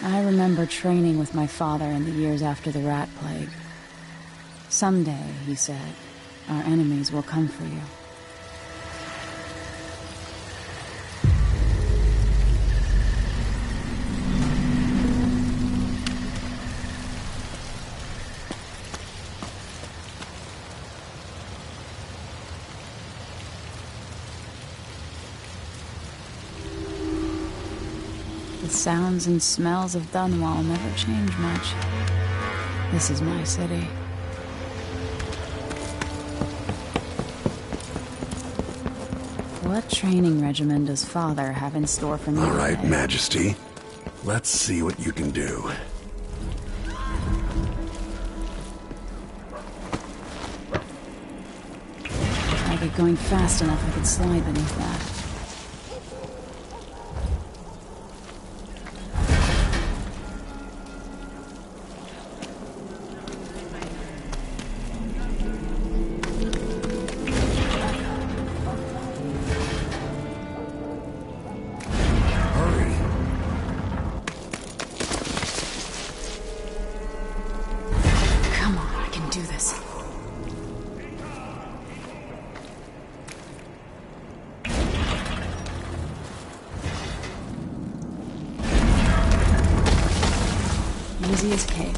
I remember training with my father in the years after the rat plague. Someday, he said, our enemies will come for you. The sounds and smells of Dunwall never change much. This is my city. What training regimen does Father have in store for me All right, today? Majesty. Let's see what you can do. If I get going fast enough, I could slide beneath that. Easy as cake.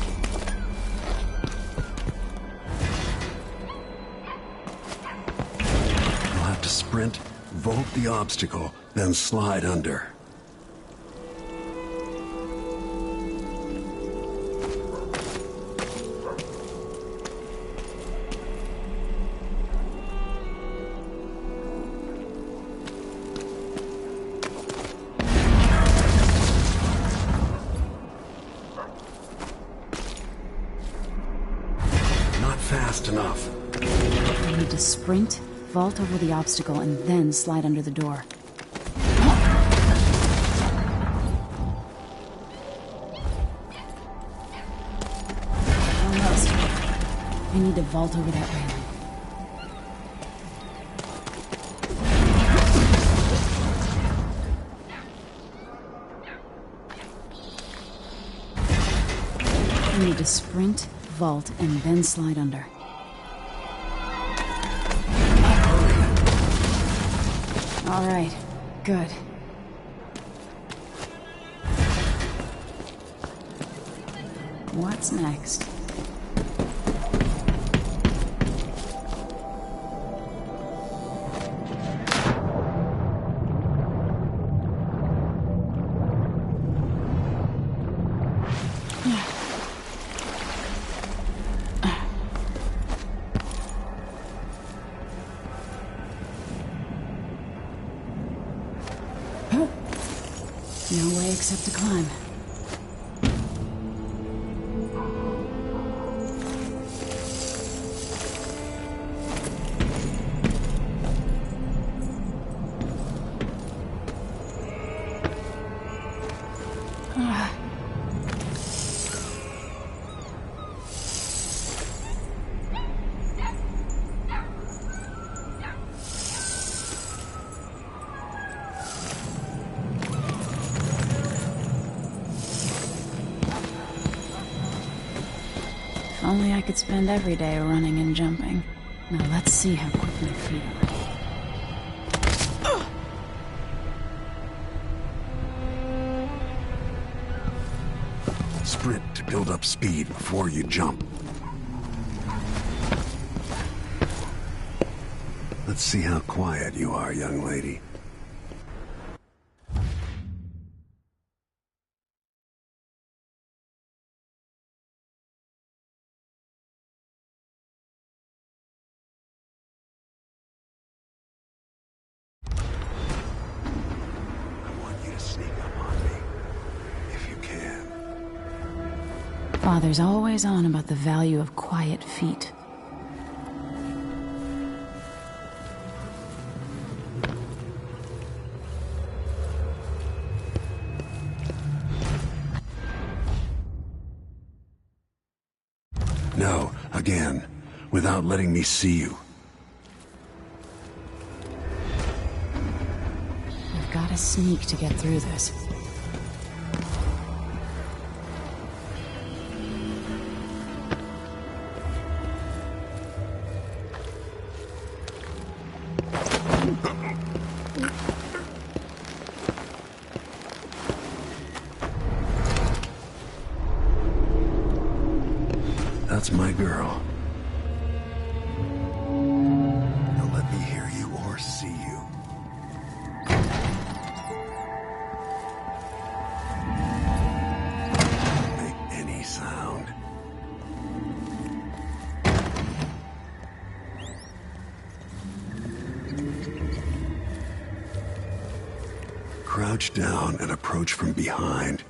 You'll have to sprint, vault the obstacle, then slide under. Fast enough. I need to sprint, vault over the obstacle, and then slide under the door. Almost. I need to vault over that railing. I need to sprint, vault, and then slide under. All right, good. What's next? No way except to climb. If only I could spend every day running and jumping. Now let's see how quick my feet are. Sprint to build up speed before you jump. Let's see how quiet you are, young lady. Father's always on about the value of quiet feet. No, again, without letting me see you. I've got to sneak to get through this. That's my girl. Now let me hear you or see you. Don't make any sound. Crouch down and approach from behind.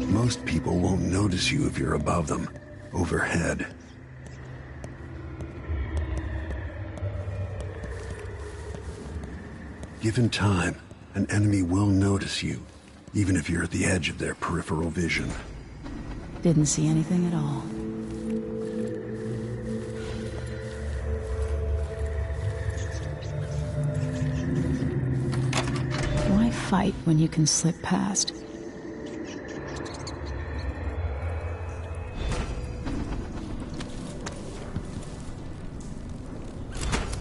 Most people won't notice you if you're above them, overhead. Given time, an enemy will notice you, even if you're at the edge of their peripheral vision. Didn't see anything at all. Why fight when you can slip past?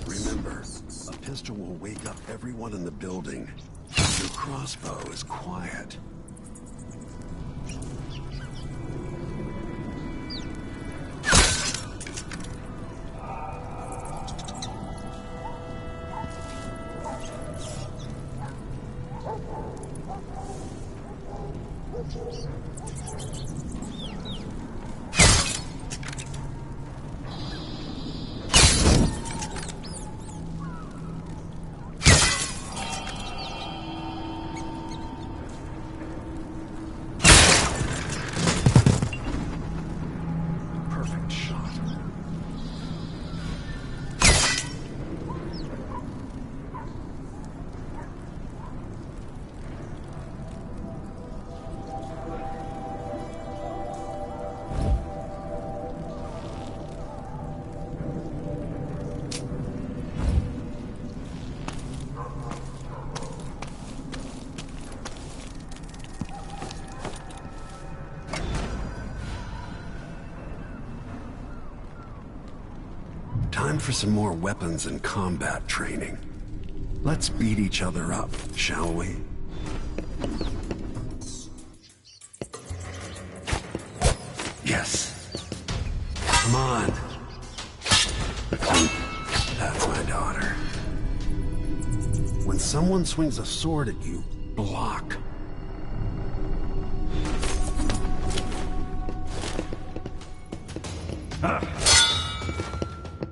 Remember, a pistol will wake up everyone in the building. Your crossbow is quiet. Perfect shot. Time for some more weapons and combat training. Let's beat each other up, shall we? Yes. Come on. That's my daughter. When someone swings a sword at you, block.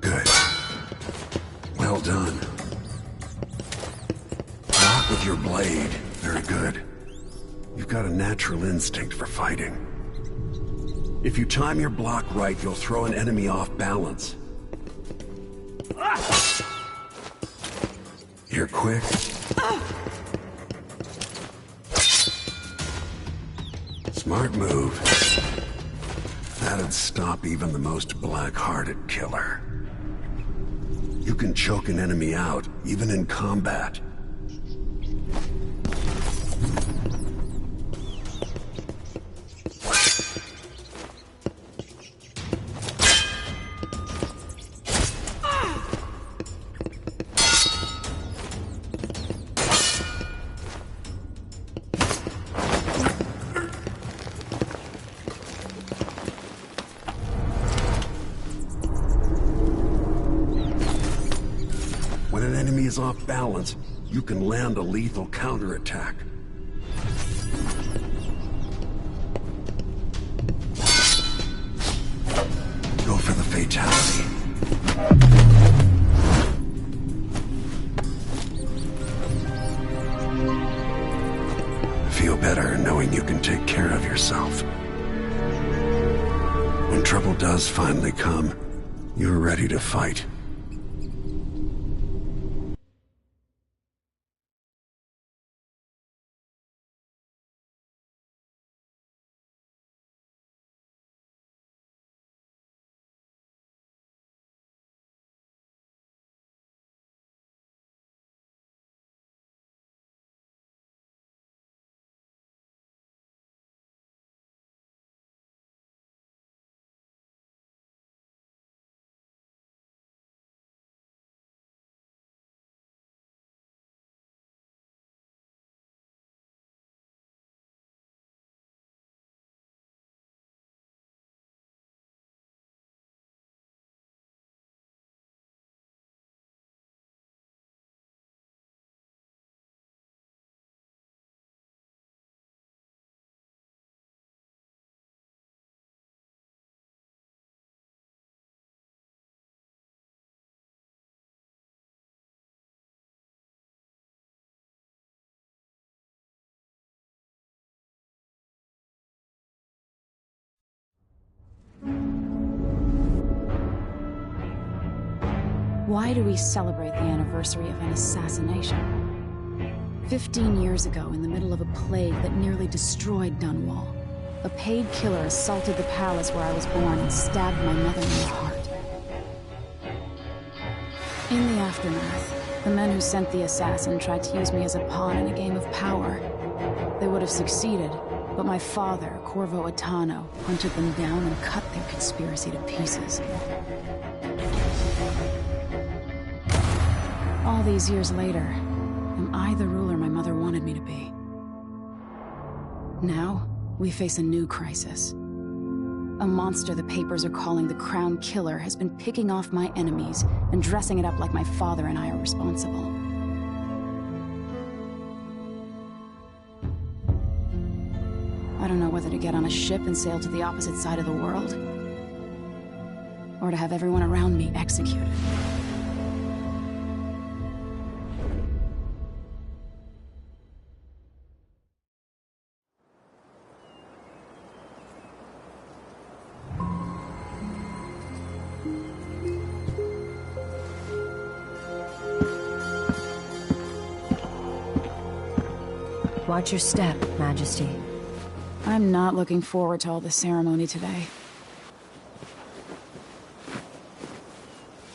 Good. Well done. Block with your blade. Very good. You've got a natural instinct for fighting. If you time your block right, you'll throw an enemy off balance. You're quick. Smart move. That'd stop even the most black-hearted killer. You can choke an enemy out, even in combat. When an enemy is off balance, you can land a lethal counterattack. Go for the fatality. Feel better knowing you can take care of yourself. When trouble does finally come, you're ready to fight. Why do we celebrate the anniversary of an assassination? 15 years ago, in the middle of a plague that nearly destroyed Dunwall, a paid killer assaulted the palace where I was born and stabbed my mother in the heart. In the aftermath, the men who sent the assassin tried to use me as a pawn in a game of power. They would have succeeded, but my father, Corvo Attano, hunted them down and cut their conspiracy to pieces. All these years later, am I the ruler my mother wanted me to be? Now, we face a new crisis. A monster the papers are calling the Crown Killer has been picking off my enemies and dressing it up like my father and I are responsible. I don't know whether to get on a ship and sail to the opposite side of the world, or to have everyone around me executed. Watch your step, Majesty. I'm not looking forward to all the ceremony today.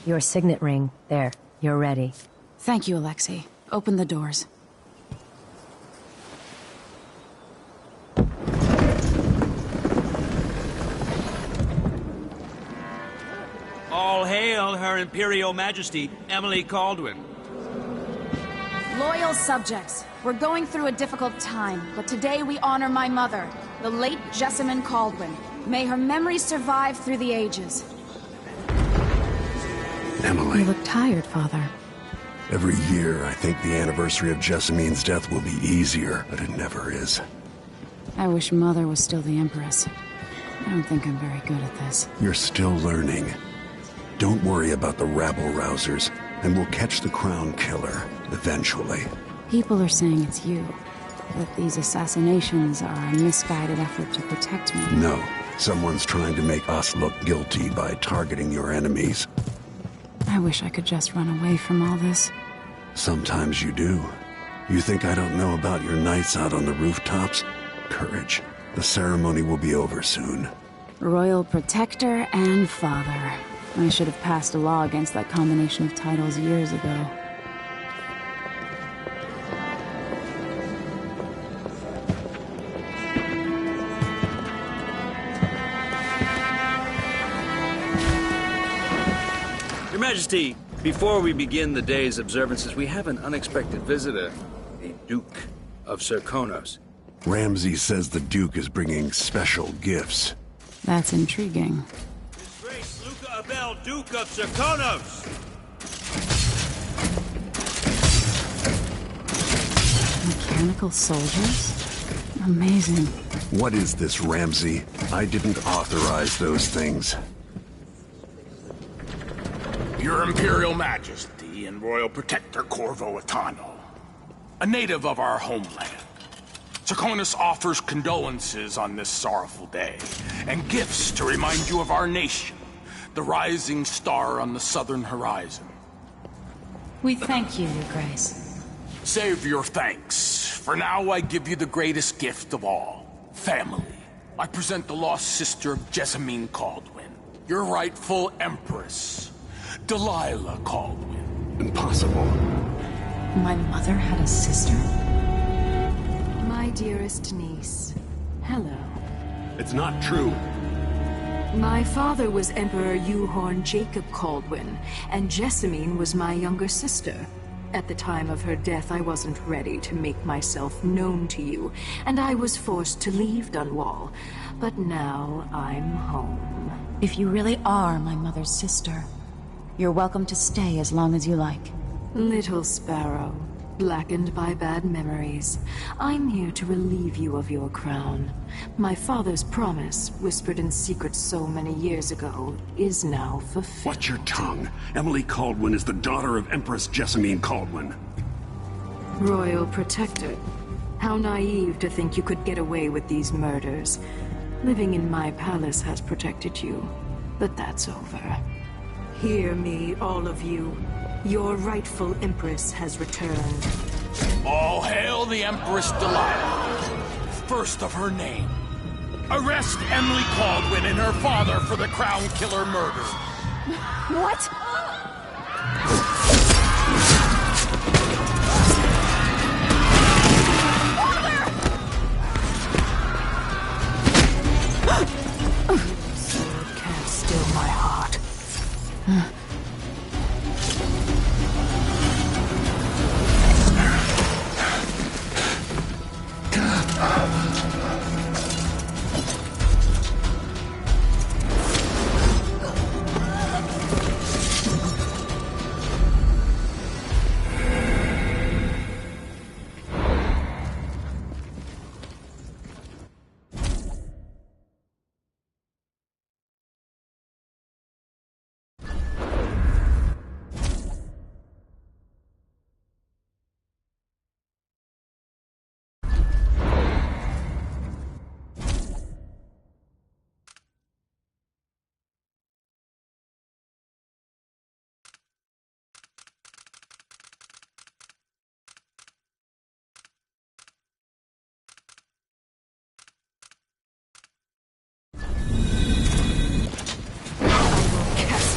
Your signet ring. There. You're ready. Thank you, Alexei. Open the doors. All hail Her Imperial Majesty, Emily Caldwin. Loyal subjects, we're going through a difficult time, but today we honor my mother, the late Jessamine Caldwin. May her memory survive through the ages. Emily. You look tired, Father. Every year, I think the anniversary of Jessamine's death will be easier, but it never is. I wish Mother was still the Empress. I don't think I'm very good at this. You're still learning. Don't worry about the rabble-rousers, and we'll catch the Crown Killer, eventually. People are saying it's you, that these assassinations are a misguided effort to protect me. No, someone's trying to make us look guilty by targeting your enemies. I wish I could just run away from all this. Sometimes you do. You think I don't know about your nights out on the rooftops? Courage. The ceremony will be over soon. Royal Protector and Father. I should have passed a law against that combination of titles years ago. Your Majesty, before we begin the day's observances, we have an unexpected visitor, the Duke of Serkonos. Ramsay says the Duke is bringing special gifts. That's intriguing. His Grace Luca Abel, Duke of Serkonos! Mechanical soldiers? Amazing. What is this, Ramsay? I didn't authorize those things. Your Imperial Majesty and Royal Protector Corvo Attano, a native of our homeland. Serkonos offers condolences on this sorrowful day, and gifts to remind you of our nation, the rising star on the southern horizon. We thank you, Your Grace. Save your thanks. For now, I give you the greatest gift of all, family. I present the lost sister of Jessamine Caldwin, your rightful Empress, Delilah Caldwin. Impossible. My mother had a sister? My dearest niece, hello. It's not true. My father was Emperor Yuhorn Jacob Caldwin, and Jessamine was my younger sister. At the time of her death, I wasn't ready to make myself known to you, and I was forced to leave Dunwall. But now I'm home. If you really are my mother's sister, you're welcome to stay as long as you like. Little sparrow, blackened by bad memories, I'm here to relieve you of your crown. My father's promise, whispered in secret so many years ago, is now fulfilled. Watch your tongue. Emily Caldwin is the daughter of Empress Jessamine Caldwin. Royal Protector, how naive to think you could get away with these murders. Living in my palace has protected you, but that's over. Hear me, all of you. Your rightful Empress has returned. All hail the Empress Delilah, first of her name. Arrest Emily Caldwin and her father for the Crown Killer murder. What? Sword can't still my heart.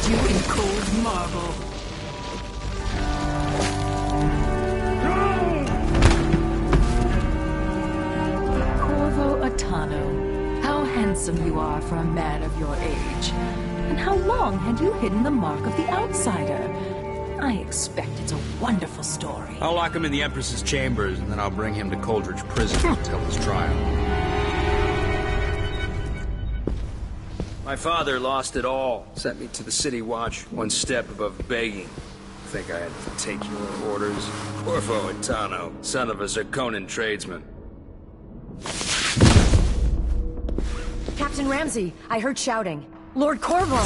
You in cold marble. Corvo Atano, how handsome you are for a man of your age. And how long had you hidden the mark of the outsider? I expect it's a wonderful story. I'll lock him in the Empress's chambers, and then I'll bring him to Coldridge Prison until his trial. My father lost it all. Sent me to the City Watch, one step above begging. Think I had to take your orders? Corvo Atano, son of a Zirconan tradesman. Captain Ramsey, I heard shouting. Lord Corvo,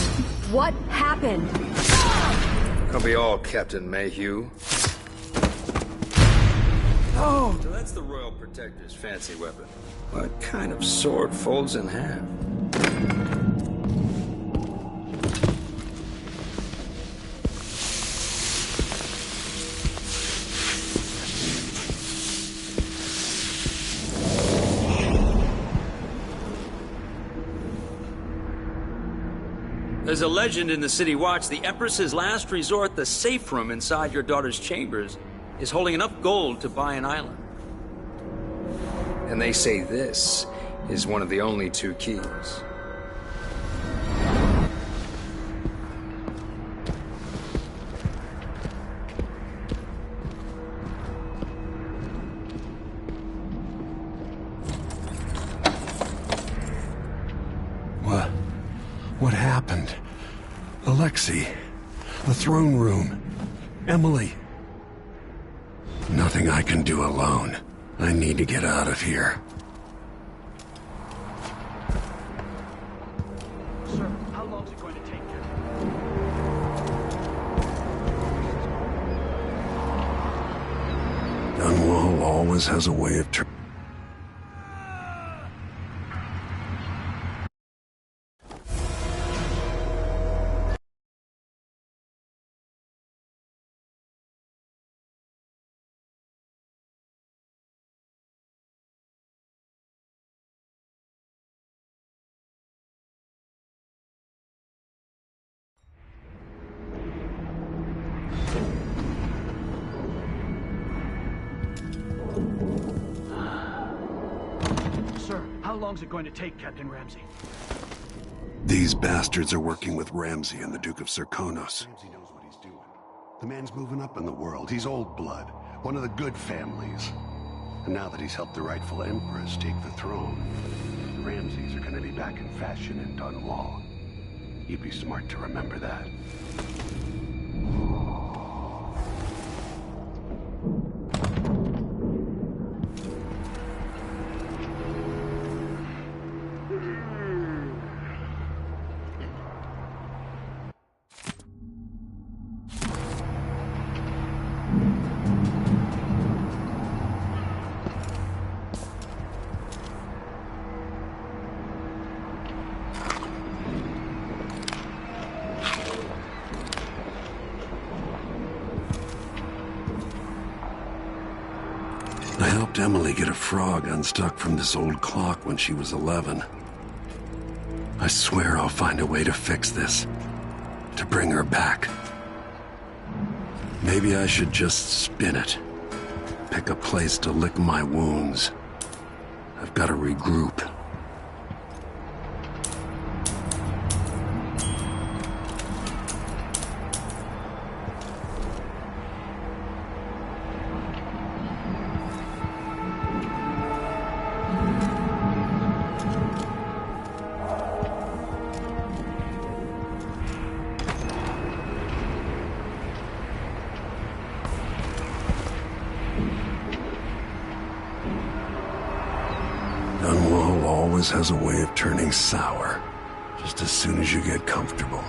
what happened? I'll be all, Captain Mayhew. Oh! So that's the Royal Protector's fancy weapon. What kind of sword folds in half? There's a legend in the City Watch, the Empress's last resort, the safe room inside your daughter's chambers, is holding enough gold to buy an island. And they say this is one of the only two keys. What happened? Alexei, the throne room, Emily. Nothing I can do alone. I need to get out of here. Sir, how long is it going to take you? Dunwall always has a way of turning. Sir, how long is it going to take, Captain Ramsey? These bastards are working with Ramsey and the Duke of Serkonos. Ramsey knows what he's doing. The man's moving up in the world. He's old blood, one of the good families. And now that he's helped the rightful Empress take the throne, the Ramseys are going to be back in fashion in Dunwall. You'd be smart to remember that. Emily get a frog unstuck from this old clock when she was 11. I swear I'll find a way to fix this. To bring her back. Maybe I should just spin it. Pick a place to lick my wounds. I've got to regroup. Dunwall always has a way of turning sour, just as soon as you get comfortable.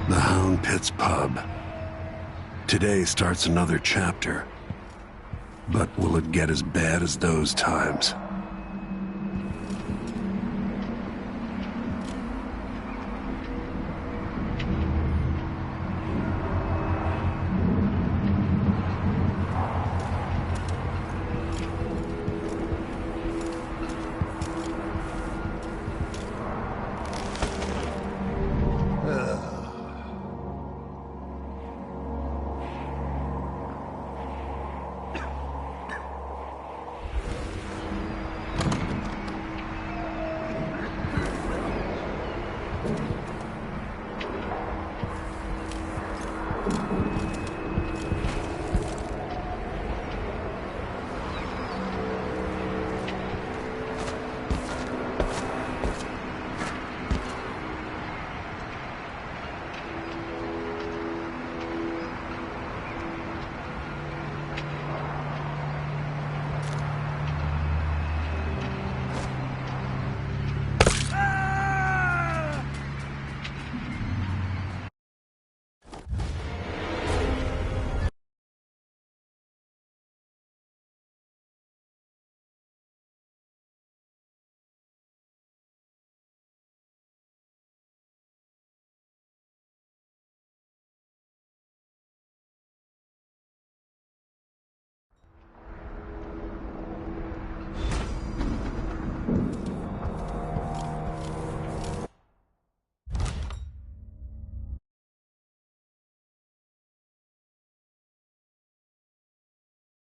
The Hound Pit's pub. Today starts another chapter. But will it get as bad as those times?